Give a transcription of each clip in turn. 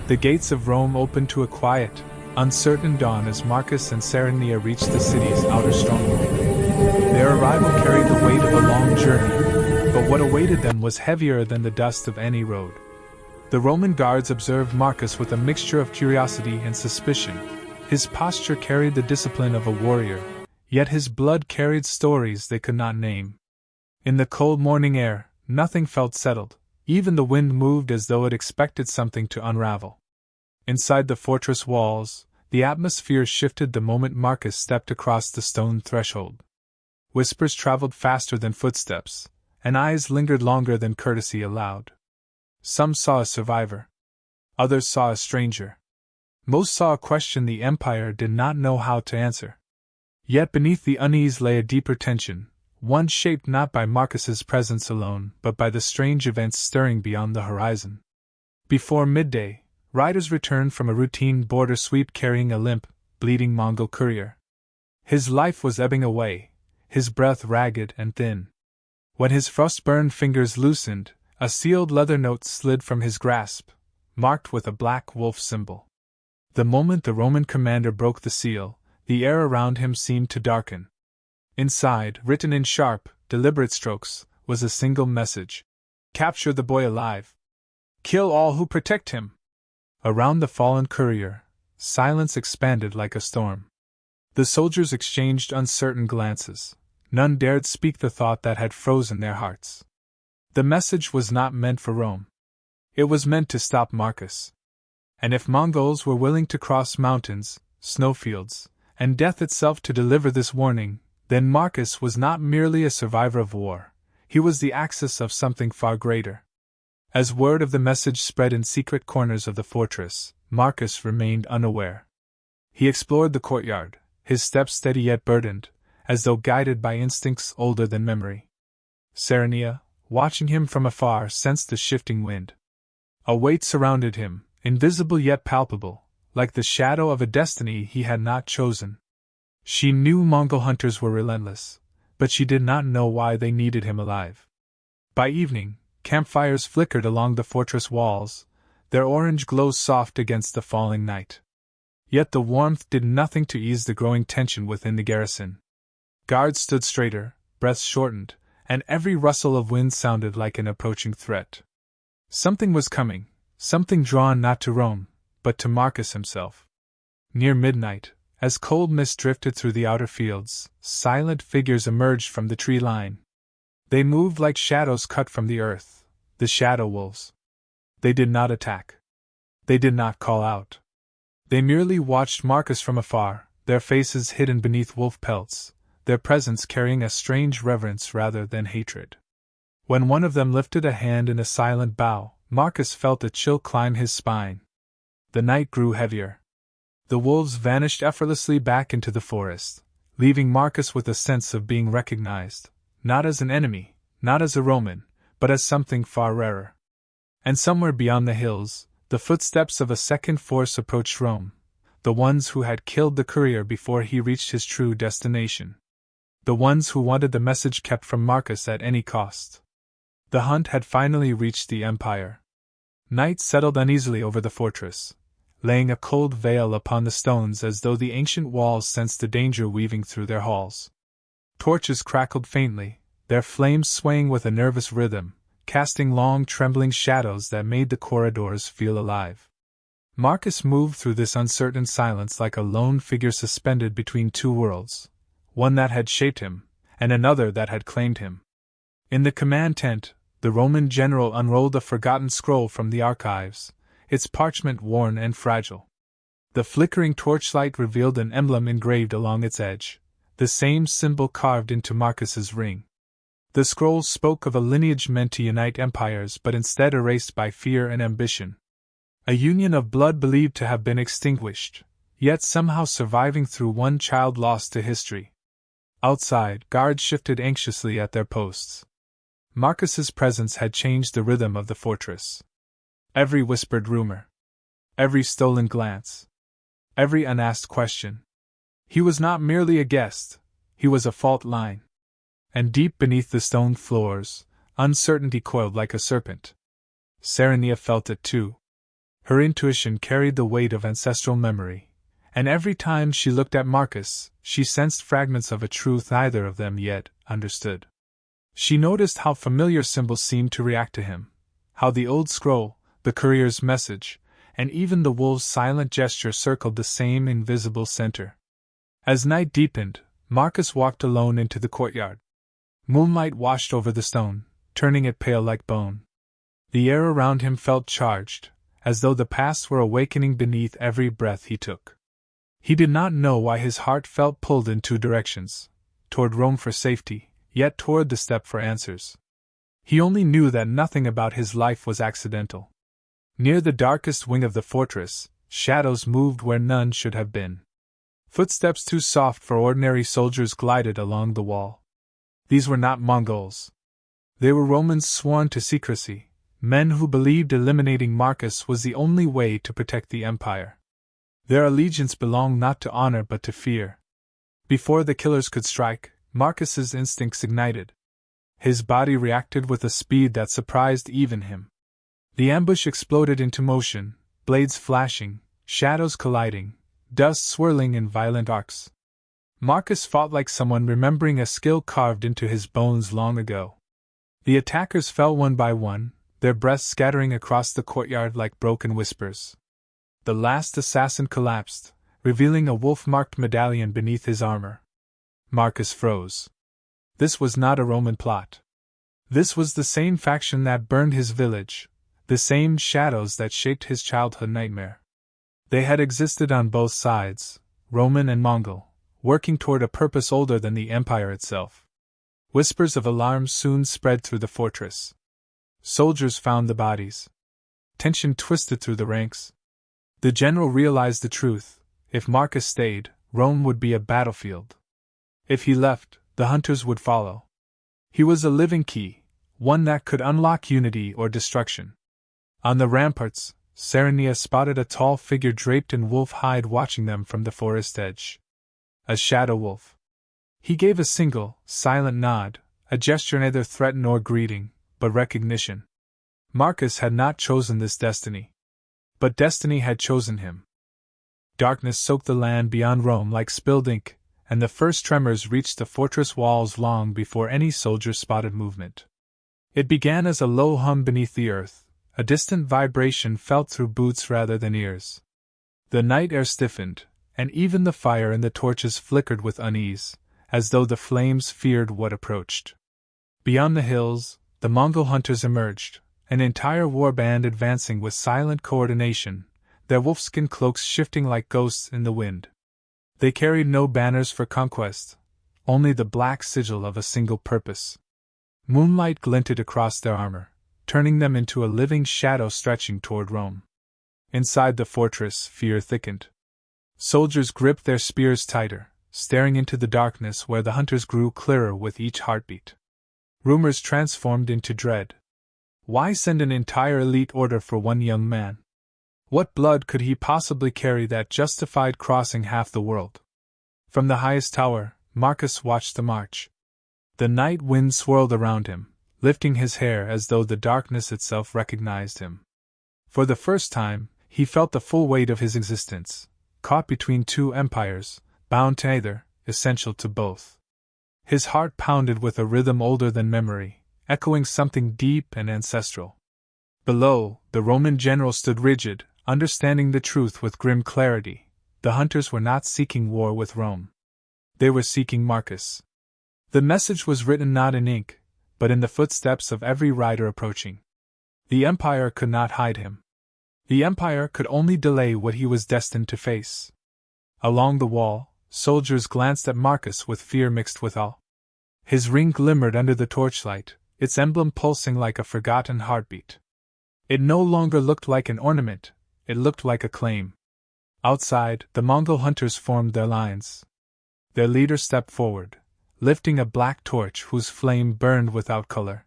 The gates of Rome opened to a quiet, uncertain dawn as Marcus and Serenia reached the city's outer stronghold. Their arrival carried the weight of a long journey, but what awaited them was heavier than the dust of any road. The Roman guards observed Marcus with a mixture of curiosity and suspicion. His posture carried the discipline of a warrior, yet his blood carried stories they could not name. In the cold morning air, nothing felt settled. Even the wind moved as though it expected something to unravel. Inside the fortress walls, the atmosphere shifted the moment Marcus stepped across the stone threshold. Whispers traveled faster than footsteps, and eyes lingered longer than courtesy allowed. Some saw a survivor. Others saw a stranger. Most saw a question the Empire did not know how to answer. Yet beneath the unease lay a deeper tension, one shaped not by Marcus's presence alone, but by the strange events stirring beyond the horizon. Before midday, riders returned from a routine border sweep carrying a limp, bleeding Mongol courier. His life was ebbing away, his breath ragged and thin. When his frost-burned fingers loosened, a sealed leather note slid from his grasp, marked with a black wolf symbol. The moment the Roman commander broke the seal, the air around him seemed to darken. Inside, written in sharp, deliberate strokes, was a single message. Capture the boy alive. Kill all who protect him. Around the fallen courier, silence expanded like a storm. The soldiers exchanged uncertain glances. None dared speak the thought that had frozen their hearts. The message was not meant for Rome. It was meant to stop Marcus. And if Mongols were willing to cross mountains, snowfields, and death itself to deliver this warning, then Marcus was not merely a survivor of war, he was the axis of something far greater. As word of the message spread in secret corners of the fortress, Marcus remained unaware. He explored the courtyard, his steps steady yet burdened, as though guided by instincts older than memory. Serenia, watching him from afar, sensed the shifting wind. A weight surrounded him, invisible yet palpable, like the shadow of a destiny he had not chosen. She knew Mongol hunters were relentless, but she did not know why they needed him alive. By evening, campfires flickered along the fortress walls, their orange glow soft against the falling night. Yet the warmth did nothing to ease the growing tension within the garrison. Guards stood straighter, breaths shortened, and every rustle of wind sounded like an approaching threat. Something was coming, something drawn not to Rome, but to Marcus himself. Near midnight, as cold mist drifted through the outer fields, silent figures emerged from the tree line. They moved like shadows cut from the earth, the shadow wolves. They did not attack. They did not call out. They merely watched Marcus from afar, their faces hidden beneath wolf pelts, their presence carrying a strange reverence rather than hatred. When one of them lifted a hand in a silent bow, Marcus felt a chill climb his spine. The night grew heavier. The wolves vanished effortlessly back into the forest, leaving Marcus with a sense of being recognized, not as an enemy, not as a Roman, but as something far rarer. And somewhere beyond the hills, the footsteps of a second force approached Rome, the ones who had killed the courier before he reached his true destination. The ones who wanted the message kept from Marcus at any cost. The hunt had finally reached the Empire. Night settled uneasily over the fortress, laying a cold veil upon the stones as though the ancient walls sensed the danger weaving through their halls. Torches crackled faintly, their flames swaying with a nervous rhythm, casting long trembling shadows that made the corridors feel alive. Marcus moved through this uncertain silence like a lone figure suspended between two worlds, one that had shaped him, and another that had claimed him. In the command tent, the Roman general unrolled a forgotten scroll from the archives, its parchment worn and fragile. The flickering torchlight revealed an emblem engraved along its edge, the same symbol carved into Marcus's ring. The scroll spoke of a lineage meant to unite empires but instead erased by fear and ambition. A union of blood believed to have been extinguished, yet somehow surviving through one child lost to history. Outside, guards shifted anxiously at their posts. Marcus's presence had changed the rhythm of the fortress. Every whispered rumor, every stolen glance, every unasked question. He was not merely a guest, he was a fault line. And deep beneath the stone floors, uncertainty coiled like a serpent. Serenia felt it too. Her intuition carried the weight of ancestral memory, and every time she looked at Marcus, she sensed fragments of a truth neither of them yet understood. She noticed how familiar symbols seemed to react to him, how the old scroll, the courier's message, and even the wolf's silent gesture circled the same invisible center. As night deepened, Marcus walked alone into the courtyard. Moonlight washed over the stone, turning it pale like bone. The air around him felt charged, as though the past were awakening beneath every breath he took. He did not know why his heart felt pulled in two directions, toward Rome for safety, yet toward the steppe for answers. He only knew that nothing about his life was accidental. Near the darkest wing of the fortress, shadows moved where none should have been. Footsteps too soft for ordinary soldiers glided along the wall. These were not Mongols. They were Romans sworn to secrecy, men who believed eliminating Marcus was the only way to protect the empire. Their allegiance belonged not to honor but to fear. Before the killers could strike, Marcus's instincts ignited. His body reacted with a speed that surprised even him. The ambush exploded into motion, blades flashing, shadows colliding, dust swirling in violent arcs. Marcus fought like someone remembering a skill carved into his bones long ago. The attackers fell one by one, their breaths scattering across the courtyard like broken whispers. The last assassin collapsed, revealing a wolf-marked medallion beneath his armor. Marcus froze. This was not a Roman plot. This was the same faction that burned his village, the same shadows that shaped his childhood nightmare. They had existed on both sides, Roman and Mongol, working toward a purpose older than the empire itself. Whispers of alarm soon spread through the fortress. Soldiers found the bodies. Tension twisted through the ranks. The general realized the truth: if Marcus stayed, Rome would be a battlefield. If he left, the hunters would follow. He was a living key, one that could unlock unity or destruction. On the ramparts, Serenia spotted a tall figure draped in wolf hide watching them from the forest edge. A shadow wolf. He gave a single, silent nod, a gesture neither threat nor greeting, but recognition. Marcus had not chosen this destiny. But destiny had chosen him. Darkness soaked the land beyond Rome like spilled ink, and the first tremors reached the fortress walls long before any soldier spotted movement. It began as a low hum beneath the earth, a distant vibration felt through boots rather than ears. The night air stiffened, and even the fire in the torches flickered with unease, as though the flames feared what approached. Beyond the hills, the Mongol Hunters emerged, an entire war band advancing with silent coordination, their wolfskin cloaks shifting like ghosts in the wind. They carried no banners for conquest, only the black sigil of a single purpose. Moonlight glinted across their armor, turning them into a living shadow stretching toward Rome. Inside the fortress, fear thickened. Soldiers gripped their spears tighter, staring into the darkness where the hunters grew clearer with each heartbeat. Rumors transformed into dread. Why send an entire elite order for one young man? What blood could he possibly carry that justified crossing half the world? From the highest tower, Marcus watched the march. The night wind swirled around him, lifting his hair as though the darkness itself recognized him. For the first time, he felt the full weight of his existence, caught between two empires, bound to either, essential to both. His heart pounded with a rhythm older than memory, echoing something deep and ancestral. Below, the Roman general stood rigid, understanding the truth with grim clarity. The hunters were not seeking war with Rome. They were seeking Marcus. The message was written not in ink, but in the footsteps of every rider approaching. The empire could not hide him. The empire could only delay what he was destined to face. Along the wall, soldiers glanced at Marcus with fear mixed with awe. His ring glimmered under the torchlight, its emblem pulsing like a forgotten heartbeat. It no longer looked like an ornament, it looked like a claim. Outside, the Mongol hunters formed their lines. Their leader stepped forward, lifting a black torch whose flame burned without color.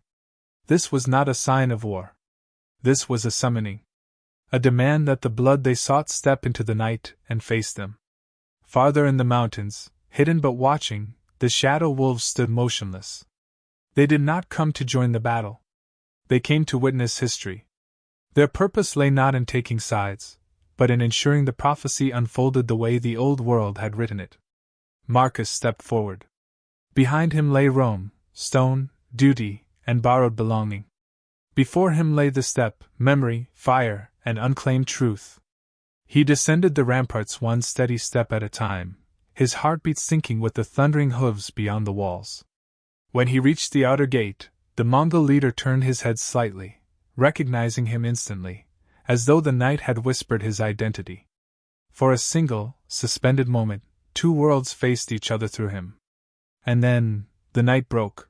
This was not a sign of war. This was a summoning. A demand that the blood they sought step into the night and face them. Farther in the mountains, hidden but watching, the shadow wolves stood motionless. They did not come to join the battle. They came to witness history. Their purpose lay not in taking sides, but in ensuring the prophecy unfolded the way the old world had written it. Marcus stepped forward. Behind him lay Rome, stone, duty, and borrowed belonging. Before him lay the steppe, memory, fire, and unclaimed truth. He descended the ramparts one steady step at a time, his heartbeat syncing with the thundering hooves beyond the walls. When he reached the outer gate, the Mongol leader turned his head slightly, recognizing him instantly, as though the night had whispered his identity. For a single, suspended moment, two worlds faced each other through him. And then, the night broke.